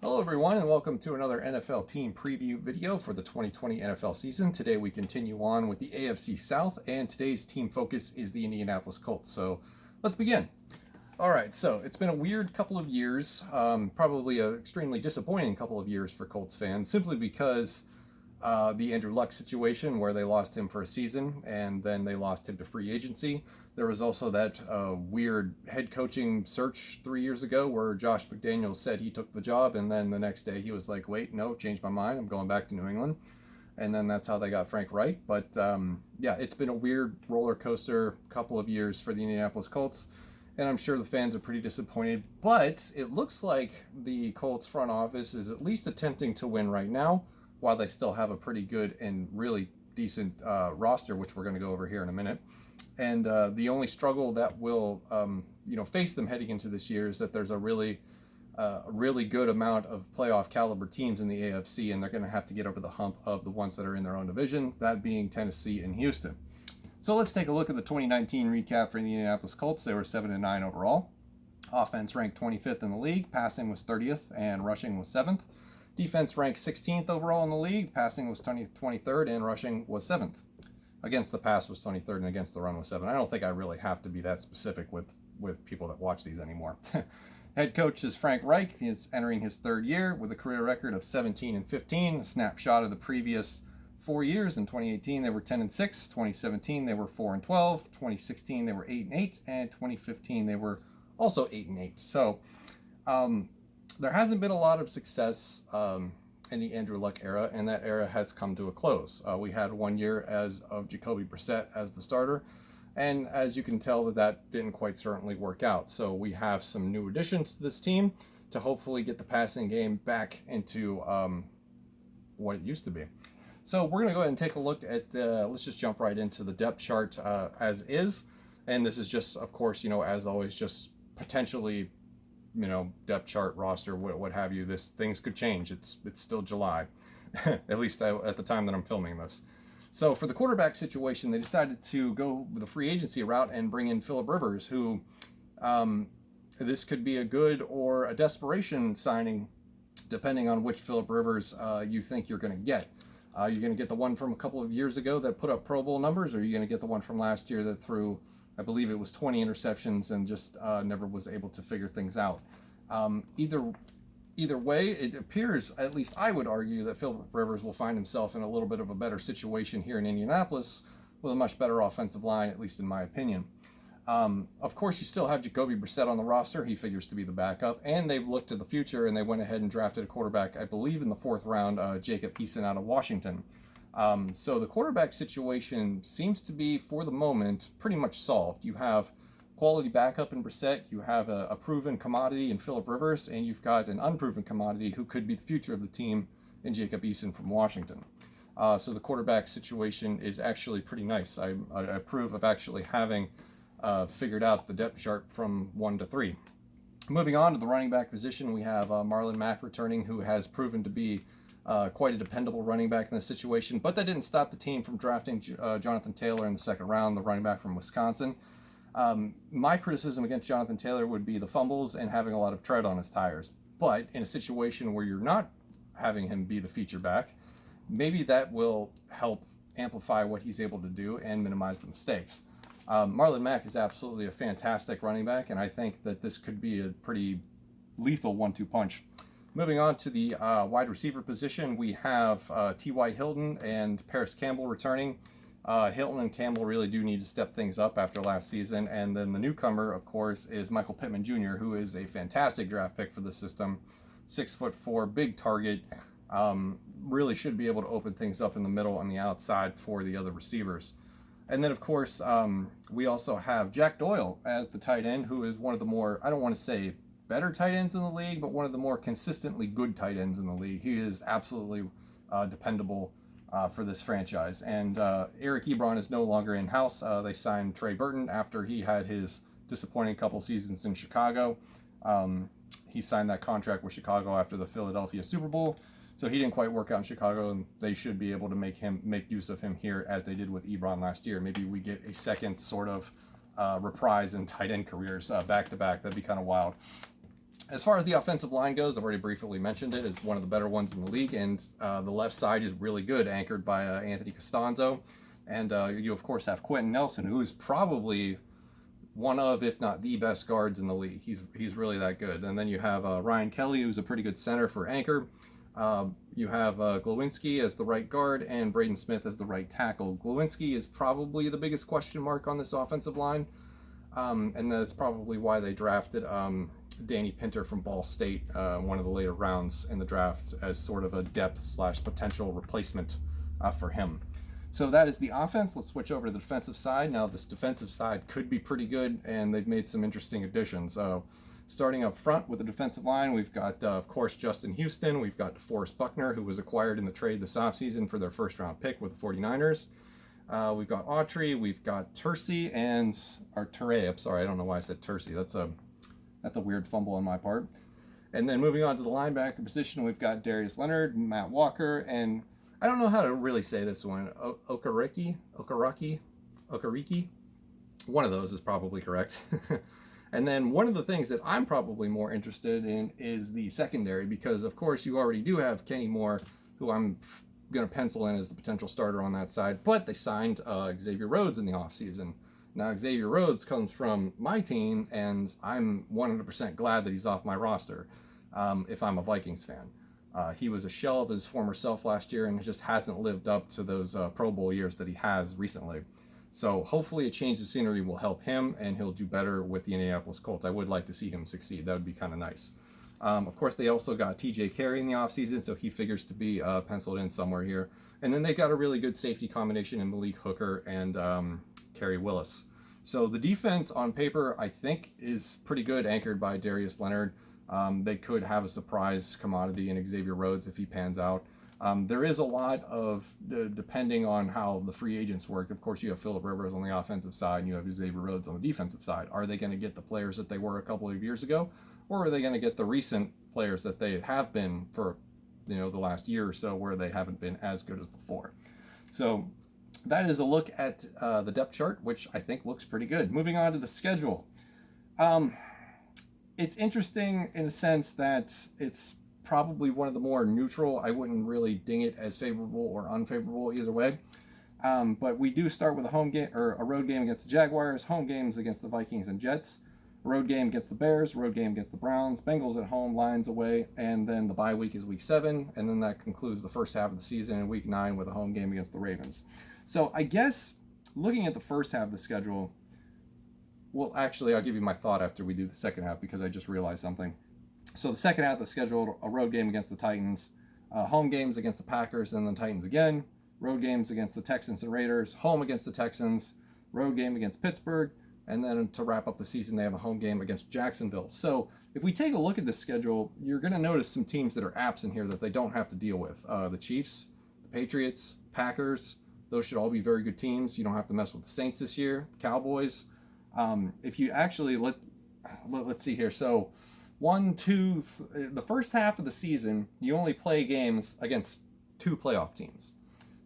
Hello everyone and welcome to another NFL team preview video for the 2020 NFL season. Today we continue on with the AFC South and today's team focus is the Indianapolis Colts. So let's begin. All right, so it's been a weird couple of years, probably an extremely disappointing couple of years for Colts fans, simply because the Andrew Luck situation where they lost him for a season and then they lost him to free agency. There was also that weird head coaching search 3 years ago where Josh McDaniels said he took the job and then the next day he was like, wait, no, changed my mind. I'm going back to New England. And then that's how they got Frank Wright. But yeah, it's been a weird roller coaster couple of years for the Indianapolis Colts. And I'm sure the fans are pretty disappointed. But it looks like the Colts front office is at least attempting to win right now, while they still have a pretty good and really decent roster, which we're going to go over here in a minute. And the only struggle that will, face them heading into this year is that there's a really good amount of playoff caliber teams in the AFC, and they're going to have to get over the hump of the ones that are in their own division, that being Tennessee and Houston. So let's take a look at the 2019 recap for the Indianapolis Colts. They were 7-9 overall. Offense ranked 25th in the league, passing was 30th, and rushing was 7th. Defense ranked 16th overall in the league, passing was 23rd, and rushing was 7th. Against the pass was 23rd, and against the run was 7th. I don't think I really have to be that specific with people that watch these anymore. Head coach is Frank Wright. He is entering his third year with a career record of 17-15. A snapshot of the previous 4 years. In 2018, they were 10-6. 2017, they were 4-12. 2016, they were 8-8. And 2015, they were also 8-8. So, there hasn't been a lot of success in the Andrew Luck era, and that era has come to a close. We had 1 year of Jacoby Brissett as the starter, and as you can tell, that didn't quite certainly work out. So we have some new additions to this team to hopefully get the passing game back into what it used to be. So we're going to go ahead and take a look at, let's just jump right into the depth chart as is. And this is just, of course, as always, just potentially depth chart, roster, what have you. Things could change. It's still July, at least at the time that I'm filming this. So for the quarterback situation, they decided to go with the free agency route and bring in Philip Rivers, who this could be a good or a desperation signing, depending on which Philip Rivers you think you're going to get. You're going to get the one from a couple of years ago that put up Pro Bowl numbers, or are you going to get the one from last year that threw, I believe it was 20 interceptions and just never was able to figure things out. Either way, it appears, at least I would argue, that Philip Rivers will find himself in a little bit of a better situation here in Indianapolis with a much better offensive line, at least in my opinion. Of course, you still have Jacoby Brissett on the roster. He figures to be the backup, and they've looked to the future, and they went ahead and drafted a quarterback, I believe in the 4th round, Jacob Eason out of Washington. So the quarterback situation seems to be, for the moment, pretty much solved. You have quality backup in Brissett, you have a proven commodity in Philip Rivers, and you've got an unproven commodity who could be the future of the team in Jacob Eason from Washington. So the quarterback situation is actually pretty nice. I approve of actually having figured out the depth chart from 1 to 3. Moving on to the running back position, we have Marlon Mack returning, who has proven to be quite a dependable running back in this situation, but that didn't stop the team from drafting Jonathan Taylor in the 2nd round, the running back from Wisconsin. My criticism against Jonathan Taylor would be the fumbles and having a lot of tread on his tires. But in a situation where you're not having him be the feature back, maybe that will help amplify what he's able to do and minimize the mistakes. Marlon Mack is absolutely a fantastic running back, and I think that this could be a pretty lethal 1-2 punch. Moving on to the wide receiver position, we have T.Y. Hilton and Paris Campbell returning. Hilton and Campbell really do need to step things up after last season. And then the newcomer, of course, is Michael Pittman Jr., who is a fantastic draft pick for the system. 6'4", big target. Really should be able to open things up in the middle and the outside for the other receivers. And then, of course, we also have Jack Doyle as the tight end, who is one of the more, I don't want to say better tight ends in the league, but one of the more consistently good tight ends in the league. He is absolutely dependable for this franchise. And Eric Ebron is no longer in-house. They signed Trey Burton after he had his disappointing couple seasons in Chicago. He signed that contract with Chicago after the Philadelphia Super Bowl. So he didn't quite work out in Chicago, and they should be able to make use of him here as they did with Ebron last year. Maybe we get a second sort of reprise in tight end careers back to back. That'd be kind of wild. As far as the offensive line goes, I've already briefly mentioned it. It's one of the better ones in the league, and the left side is really good, anchored by Anthony Costanzo. And you, of course, have Quentin Nelson, who is probably one of, if not the best guards in the league. He's really that good. And then you have Ryan Kelly, who's a pretty good center for anchor. You have Glowinski as the right guard and Braden Smith as the right tackle. Glowinski is probably the biggest question mark on this offensive line, and that's probably why they drafted Danny Pinter from Ball State, one of the later rounds in the draft, as sort of a depth/potential replacement for him. So that is the offense. Let's switch over to the defensive side. Now, this defensive side could be pretty good, and they've made some interesting additions. Starting up front with the defensive line, we've got, of course, Justin Houston. We've got DeForest Buckner, who was acquired in the trade this offseason for their first-round pick with the 49ers. We've got Autry, we've got Tercy, and Toure. I'm sorry, I don't know why I said Tercy. That's a weird fumble on my part. And then moving on to the linebacker position, we've got Darius Leonard, Matt Walker, and I don't know how to really say this one. Okariki. One of those is probably correct. And then one of the things that I'm probably more interested in is the secondary, because of course you already do have Kenny Moore, who I'm going to pencil in as the potential starter on that side, but they signed Xavier Rhodes in the offseason. Now, Xavier Rhodes comes from my team, and I'm 100% glad that he's off my roster if I'm a Vikings fan. He was a shell of his former self last year and just hasn't lived up to those Pro Bowl years that he has recently. So hopefully a change of scenery will help him, and he'll do better with the Indianapolis Colts. I would like to see him succeed. That would be kind of nice. Of course, they also got TJ Carey in the offseason, so he figures to be penciled in somewhere here. And then they got a really good safety combination in Malik Hooker and Kerry Willis. So the defense on paper, I think, is pretty good, anchored by Darius Leonard. They could have a surprise commodity in Xavier Rhodes if he pans out. There is a lot of, depending on how the free agents work, of course you have Phillip Rivers on the offensive side and you have Xavier Rhodes on the defensive side. Are they going to get the players that they were a couple of years ago? Or are they going to get the recent players that they have been for, the last year or so, where they haven't been as good as before? So that is a look at the depth chart, which I think looks pretty good. Moving on to the schedule. It's interesting in a sense that it's probably one of the more neutral. I wouldn't really ding it as favorable or unfavorable either way. But we do start with a home game or a road game against the Jaguars, home games against the Vikings and Jets, road game against the Bears, road game against the Browns, Bengals at home, Lions away, and then the bye week is week 7, and then that concludes the first half of the season in week 9 with a home game against the Ravens. So I guess looking at the first half of the schedule, well, actually, I'll give you my thought after we do the second half, because I just realized something. So the second half of the schedule, a road game against the Titans, home games against the Packers and the Titans again, road games against the Texans and Raiders, home against the Texans, road game against Pittsburgh, and then to wrap up the season, they have a home game against Jacksonville. So if we take a look at this schedule, you're going to notice some teams that are absent here that they don't have to deal with. The Chiefs, the Patriots, Packers, those should all be very good teams. You don't have to mess with the Saints this year, the Cowboys. If you actually, let's see here. So the first half of the season, you only play games against 2 playoff teams.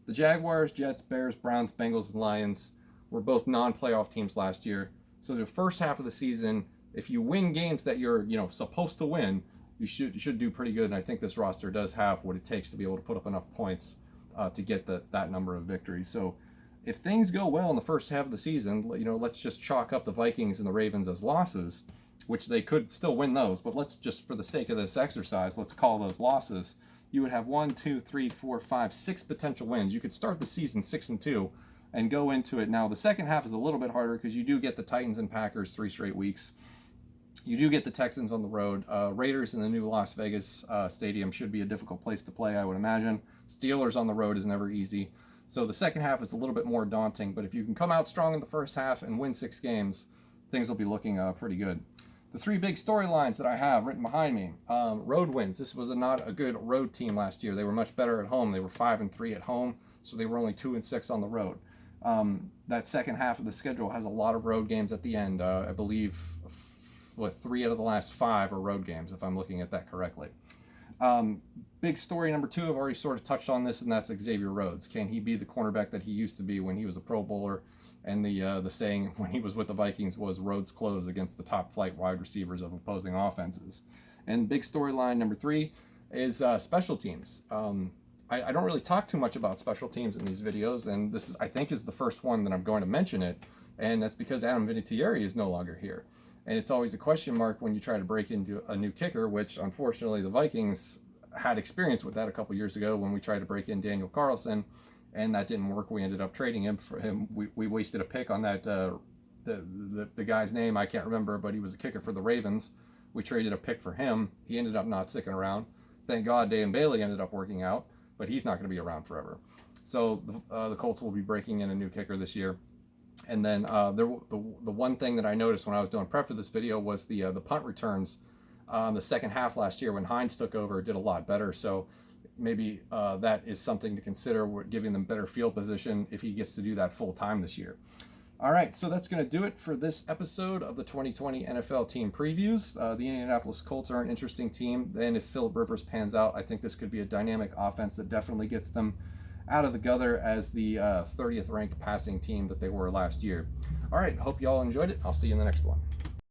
The Jaguars, Jets, Bears, Browns, Bengals, and Lions were both non-playoff teams last year. So the first half of the season, if you win games that you're, supposed to win, you should do pretty good. And I think this roster does have what it takes to be able to put up enough points to get that number of victories. So if things go well in the first half of the season, let's just chalk up the Vikings and the Ravens as losses, which they could still win those. But let's just, for the sake of this exercise, let's call those losses. You would have 1, 2, 3, 4, 5, 6 potential wins. You could start the season 6-2 and go into it. Now, the second half is a little bit harder because you do get the Titans and Packers 3 straight weeks. You do get the Texans on the road. Raiders in the new Las Vegas stadium should be a difficult place to play, I would imagine. Steelers on the road is never easy. So the second half is a little bit more daunting, but if you can come out strong in the first half and win 6 games, things will be looking pretty good. The 3 big storylines that I have written behind me. Road wins. This was not a good road team last year. They were much better at home. They were 5-3 at home, so they were only 2-6 on the road. That second half of the schedule has a lot of road games at the end. I believe 3 out of the last 5 are road games, if I'm looking at that correctly. Big story number 2, I've already sort of touched on this, and that's Xavier Rhodes. Can he be the cornerback that he used to be when he was a Pro Bowler? And the saying when he was with the Vikings was Rhodes close against the top flight wide receivers of opposing offenses. And big storyline number 3 is special teams. I don't really talk too much about special teams in these videos, and this is, I think, is the first one that I'm going to mention it, and that's because Adam Vinatieri is no longer here. And it's always a question mark when you try to break into a new kicker, which unfortunately the Vikings had experience with that a couple years ago when we tried to break in Daniel Carlson, and that didn't work. We ended up trading him for him. We wasted a pick on that, the guy's name I can't remember, but he was a kicker for the Ravens. We traded a pick for him. He ended up not sticking around. Thank God Dayan Bailey ended up working out, but he's not going to be around forever. So the Colts will be breaking in a new kicker this year. And then the one thing that I noticed when I was doing prep for this video was the punt returns the second half last year when Hines took over did a lot better. So maybe that is something to consider. We're giving them better field position if he gets to do that full time this year. All right, so that's going to do it for this episode of the 2020 NFL team previews. The Indianapolis Colts are an interesting team. Then if Philip Rivers pans out, I think this could be a dynamic offense that definitely gets them out of the gutter as the 30th ranked passing team that they were last year. All right, hope you all enjoyed it. I'll see you in the next one.